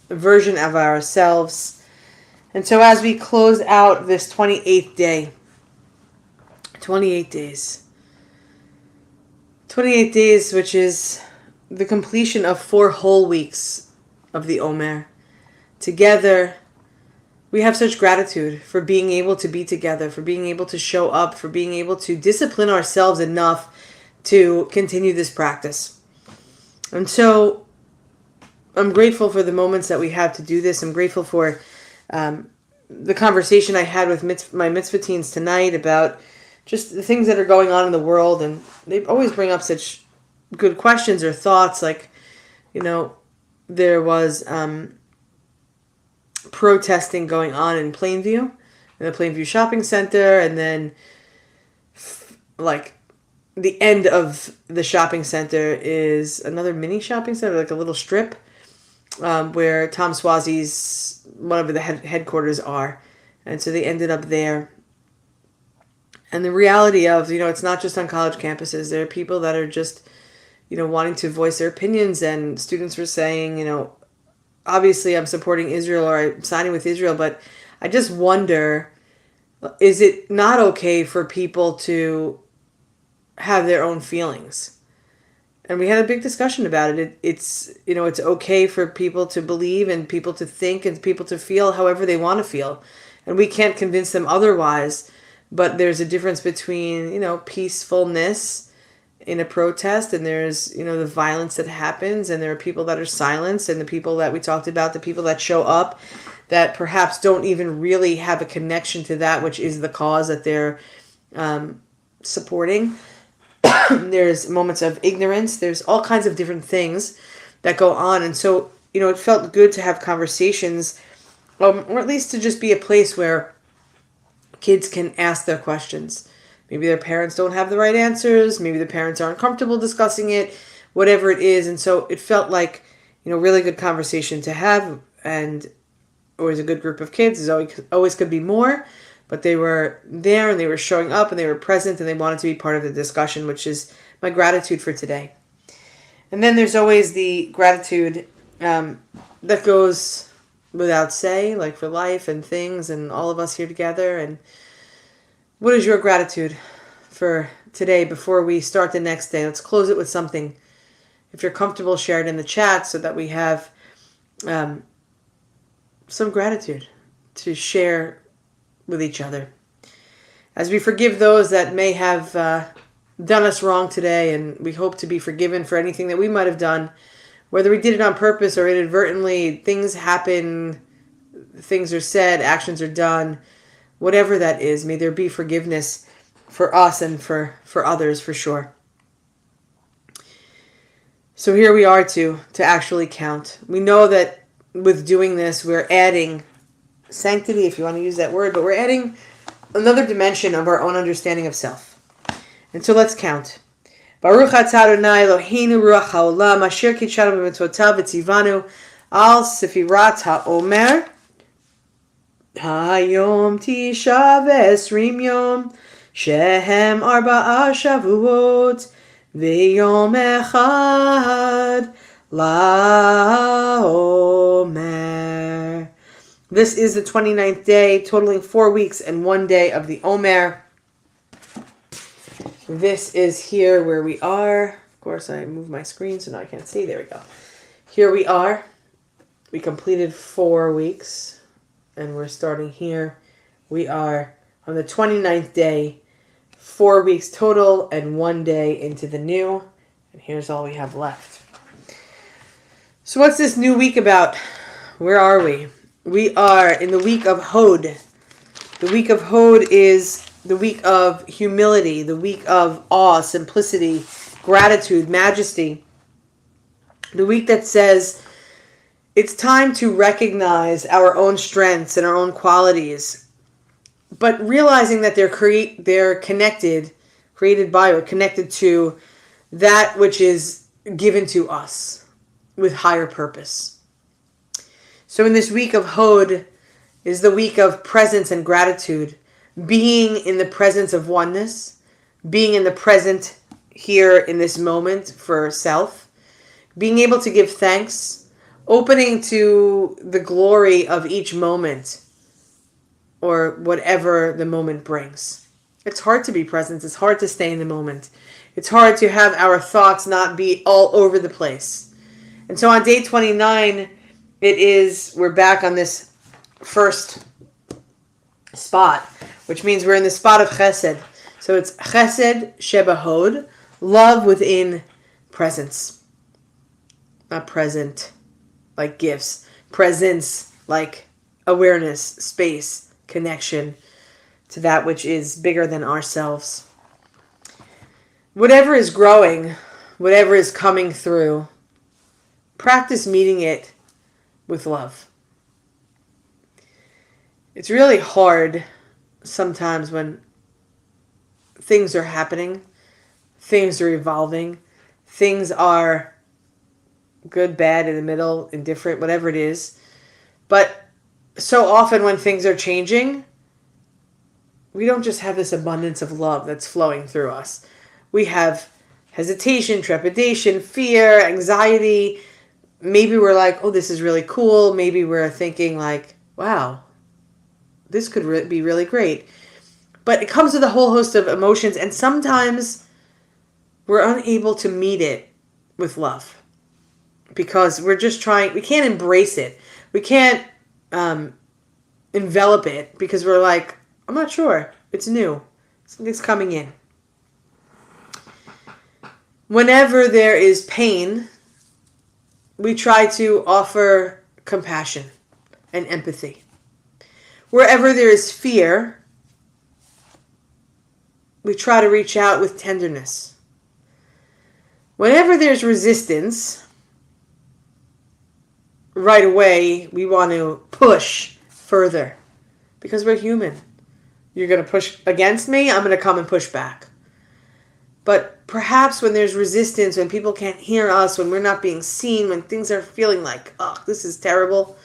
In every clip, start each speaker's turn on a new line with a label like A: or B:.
A: version of ourselves. And so as we close out this 28th day, 28 days, 28 days, which is the completion of 4 whole weeks of the Omer. Together, we have such gratitude for being able to be together, for being able to show up, for being able to discipline ourselves enough to continue this practice. And so I'm grateful for the moments that we have to do this. I'm grateful for the conversation I had with my mitzvah teens tonight about just the things that are going on in the world. And they always bring up such good questions or thoughts. Like, there was protesting going on in Plainview, in the Plainview shopping center, and then like the end of the shopping center is another mini shopping center, like a little strip where Tom Swazi's one of the headquarters are. And so they ended up there. And the reality of, it's not just on college campuses. There are people that are just, wanting to voice their opinions, and students were saying, obviously I'm supporting Israel or I'm siding with Israel, but I just wonder, is it not okay for people to have their own feelings? And we had a big discussion about it. It's okay for people to believe and people to think and people to feel however they want to feel. And we can't convince them otherwise. But there's a difference between, peacefulness in a protest, and there's, the violence that happens, and there are people that are silenced, and the people that we talked about, the people that show up that perhaps don't even really have a connection to that which is the cause that they're supporting. There's moments of ignorance. There's all kinds of different things that go on. And so, it felt good to have conversations, or at least to just be a place where kids can ask their questions. Maybe their parents don't have the right answers. Maybe the parents aren't comfortable discussing it, whatever it is. And so it felt like, really good conversation to have, and always a good group of kids. There's always could be more, but they were there and they were showing up and they were present and they wanted to be part of the discussion, which is my gratitude for today. And then there's always the gratitude that goes without say, like for life and things and all of us here together. And what is your gratitude for today before we start the next day? Let's close it with something. If you're comfortable, share it in the chat so that we have some gratitude to share with each other. As we forgive those that may have done us wrong today, and we hope to be forgiven for anything that we might have done, whether we did it on purpose or inadvertently. Things happen, things are said, actions are done, whatever that is. May there be forgiveness for us and for others, for sure. So here we are to actually count. We know that with doing this, we're adding sanctity, if you want to use that word, but we're adding another dimension of our own understanding of self. And so let's count. Baruch atah Adonai Eloheinu ruach haolam asher kitshanu b'mitzvotav v'tzivanu al sefirat haomer hayom tisha v'esrim yom shehem arba'a shavuot v'yom echad laomer. This is the 29th day, totaling 4 weeks and 1 day of the Omer. This is here where we are. Of course, I moved my screen, so now I can't see. There we go. Here we are. We completed 4 weeks, and we're starting here. We are on the 29th day, 4 weeks total, and 1 day into the new. And here's all we have left. So what's this new week about? Where are we? We are in the week of Hod. The week of Hod is the week of humility, the week of awe, simplicity, gratitude, majesty. The week that says it's time to recognize our own strengths and our own qualities, but realizing that they're connected, created by or connected to that which is given to us with higher purpose. So in this week of Hod is the week of presence and gratitude, being in the presence of oneness, being in the present here in this moment for self, being able to give thanks opening to the glory of each moment or whatever the moment brings. It's hard to be present. It's hard to stay in the moment. It's hard to have our thoughts not be all over the place. And so on day 29, we're back on this first spot, which means we're in the spot of chesed. So it's chesed shebahod, love within presence. Not present like gifts. Presence like awareness, space, connection to that which is bigger than ourselves. Whatever is growing, whatever is coming through, practice meeting it with love. It's really hard sometimes when things are happening, things are evolving, things are good, bad, in the middle, indifferent, whatever it is. But so often when things are changing, we don't just have this abundance of love that's flowing through us. We have hesitation, trepidation, fear, anxiety. Maybe we're like, oh, this is really cool. Maybe we're thinking like, wow, this could be really great. But it comes with a whole host of emotions, and sometimes we're unable to meet it with love because we're just trying, we can't embrace it. We can't envelop it because we're like, I'm not sure. It's new. Something's coming in. Whenever there is pain, we try to offer compassion and empathy. Wherever there is fear, we try to reach out with tenderness. Whenever there's resistance, right away we want to push further because we're human. You're going to push against me, I'm going to come and push back. But perhaps when there's resistance, when people can't hear us, when we're not being seen, when things are feeling like, oh, this is terrible,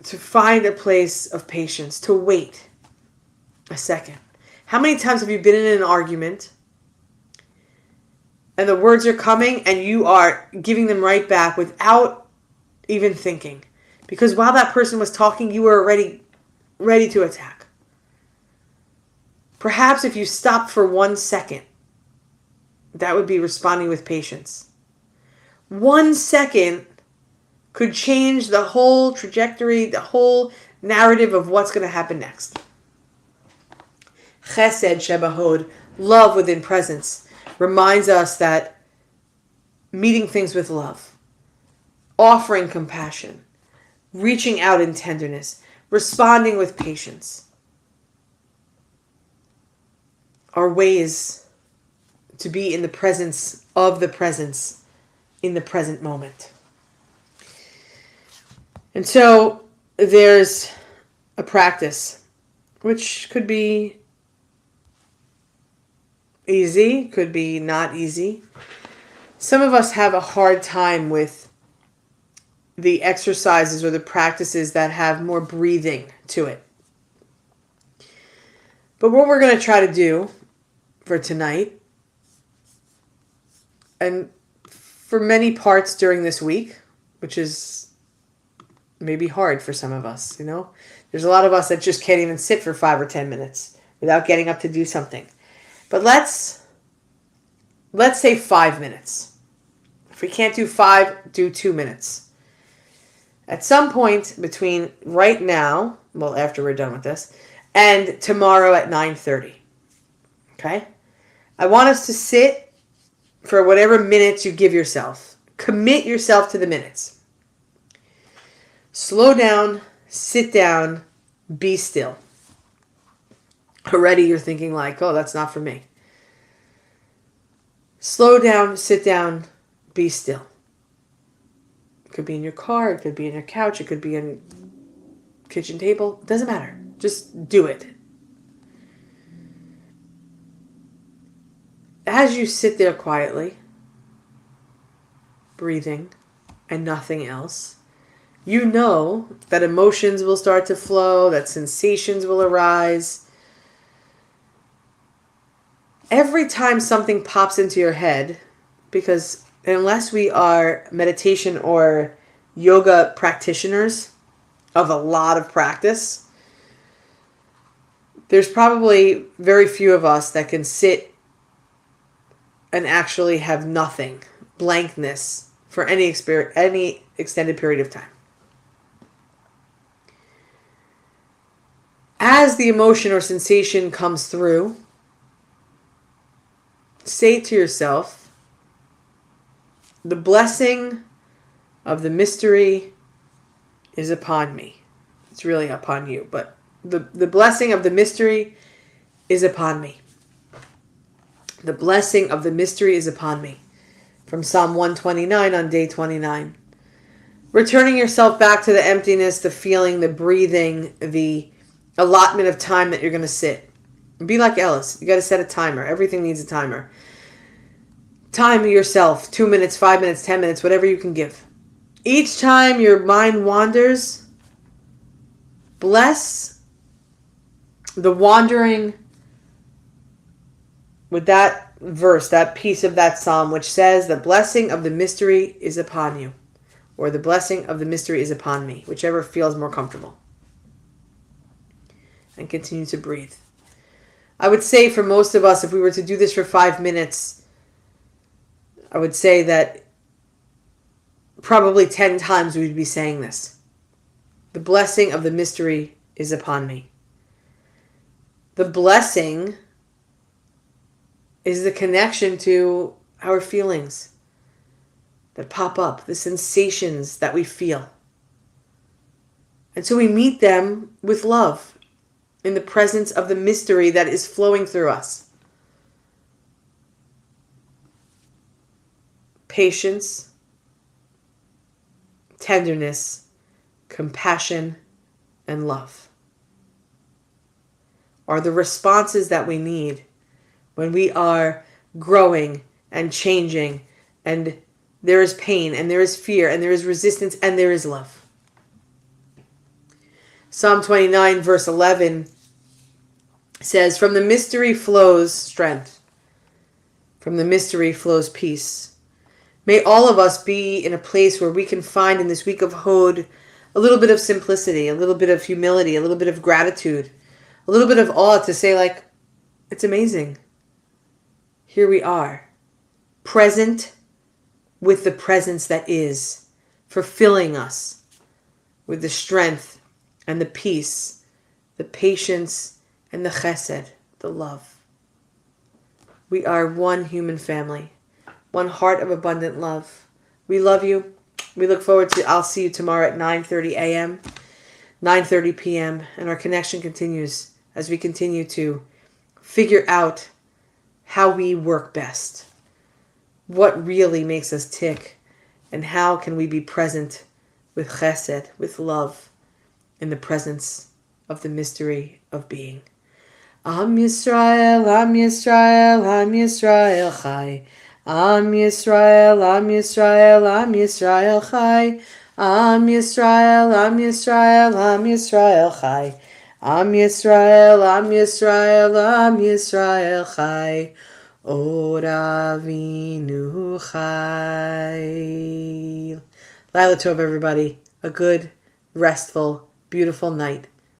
A: to find a place of patience, to wait a second. How many times have you been in an argument and the words are coming and you are giving them right back without even thinking? Because while that person was talking, you were already ready to attack. Perhaps if you stopped for 1 second, that would be responding with patience. 1 second could change the whole trajectory, the whole narrative of what's going to happen next. Chesed shebahod, love within presence, reminds us that meeting things with love, offering compassion, reaching out in tenderness, responding with patience, are ways to be in the presence of the presence in the present moment. And so there's a practice which could be easy, could be not easy. Some of us have a hard time with the exercises or the practices that have more breathing to it. But what we're going to try to do for tonight, and for many parts during this week, which is maybe hard for some of us, There's a lot of us that just can't even sit for 5 or 10 minutes without getting up to do something. But let's say 5 minutes. If we can't do 5, do 2 minutes. At some point between right now, well, after we're done with this, and tomorrow at 9:30. Okay? I want us to sit for whatever minutes you give yourself. Commit yourself to the minutes. Slow down, sit down, be still. Already you're thinking like, oh, that's not for me. Slow down, sit down, be still. It could be in your car, it could be in your couch, it could be in kitchen table. It doesn't matter. Just do it. As you sit there quietly, breathing, and nothing else, you know that emotions will start to flow, that sensations will arise. Every time something pops into your head, because unless we are meditation or yoga practitioners of a lot of practice, there's probably very few of us that can sit and actually have nothing, blankness, for any extended period of time. As the emotion or sensation comes through, say to yourself, the blessing of the mystery is upon me. It's really upon you, but the blessing of the mystery is upon me. The blessing of the mystery is upon me. From Psalm 129 on day 29. Returning yourself back to the emptiness, the feeling, the breathing, the allotment of time that you're going to sit. Be like Ellis. You got to set a timer. Everything needs a timer. Time yourself. 2 minutes, 5 minutes, 10 minutes, whatever you can give. Each time your mind wanders, bless the wandering with that verse, that piece of that psalm, which says, the blessing of the mystery is upon you. Or the blessing of the mystery is upon me. Whichever feels more comfortable. And continue to breathe. I would say for most of us, if we were to do this for 5 minutes, I would say that probably 10 times we'd be saying this. The blessing of the mystery is upon me. The blessing is the connection to our feelings that pop up, the sensations that we feel. And so we meet them with love. In the presence of the mystery that is flowing through us. Patience, tenderness, compassion, and love are the responses that we need when we are growing and changing, and there is pain, and there is fear, and there is resistance, and there is love. Psalm 29, verse 11 says, from the mystery flows strength. From the mystery flows peace. May all of us be in a place where we can find in this week of Hod a little bit of simplicity, a little bit of humility, a little bit of gratitude, a little bit of awe to say, like, it's amazing. Here we are, present with the presence that is, fulfilling us with the strength and the peace, the patience, and the chesed, the love. We are one human family, one heart of abundant love. We love you. We look forward to, I'll see you tomorrow at 9:30 a.m., 9:30 p.m., and our connection continues as we continue to figure out how we work best, what really makes us tick, and how can we be present with chesed, with love, in the presence of the mystery of being. Am Yisrael, Am Yisrael, Am Yisrael Chai. Am Yisrael, Am Yisrael, Am Yisrael Chai. Am Yisrael, Am Yisrael, Am Yisrael Chai. Am Yisrael, Am Yisrael, Am Yisrael Chai. Od Avinu Chai. Laila Tov, everybody. A good, restful, beautiful night.